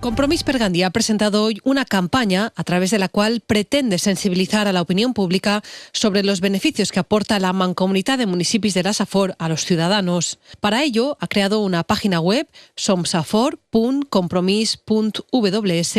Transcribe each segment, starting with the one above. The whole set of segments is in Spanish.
Compromís per Gandía ha presentado hoy una campaña a través de la cual pretende sensibilizar a la opinión pública sobre los beneficios que aporta la Mancomunitat de Municipis de la Safor a los ciudadanos. Para ello, ha creado una página web, somsafor.compromís.ws,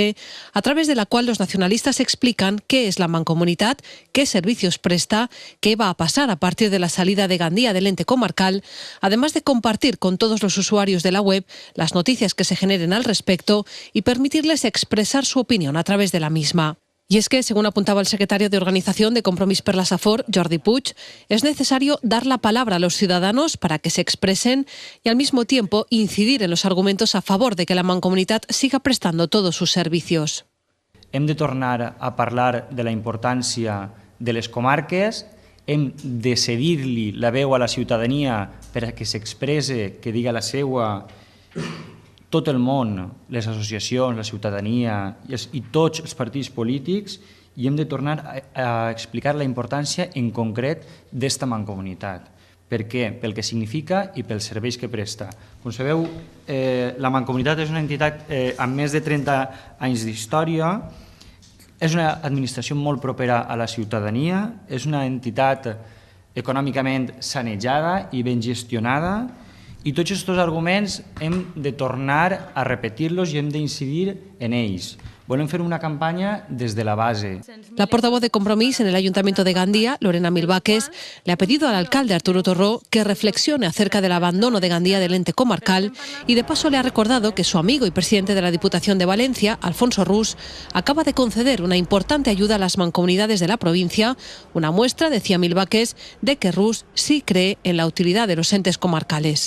a través de la cual los nacionalistas explican qué es la Mancomunitat, qué servicios presta, qué va a pasar a partir de la salida de Gandía del ente comarcal, además de compartir con todos los usuarios de la web las noticias que se generen al respecto y permitirles expresar su opinión a través de la misma. Y es que, según apuntaba el secretario de organización de Compromís per la Safor, Jordi Puig, es necesario dar la palabra a los ciudadanos para que se expresen y al mismo tiempo incidir en los argumentos a favor de que la Mancomunitat siga prestando todos sus servicios. Hem de tornar a parlar de la importància de les comarques, hem de cedir-li la veu a la ciutadania perquè s'expresse, que diga la seva, tot el món, les associacions, la ciutadania i tots els partits polítics, i hem de tornar a explicar la importància en concret d'esta mancomunitat. Per què? Pel que significa i pels serveis que presta. Com sabeu, la mancomunitat és una entitat amb més de 30 anys d'història, és una administració molt propera a la ciutadania, és una entitat econòmicament sanejada i ben gestionada, i tots aquests arguments hem de tornar a repetir-los i hem d'incidir en ells. Volem fer una campaña desde la base. La portavoz de Compromís en el Ayuntamiento de Gandía, Lorena Milvaques, le ha pedido al alcalde Arturo Torró que reflexione acerca del abandono de Gandía del ente comarcal y de paso le ha recordado que su amigo y presidente de la Diputación de Valencia, Alfonso Rus, acaba de conceder una importante ayuda a las mancomunidades de la provincia, una muestra, decía Milvaques, de que Rus sí cree en la utilidad de los entes comarcales.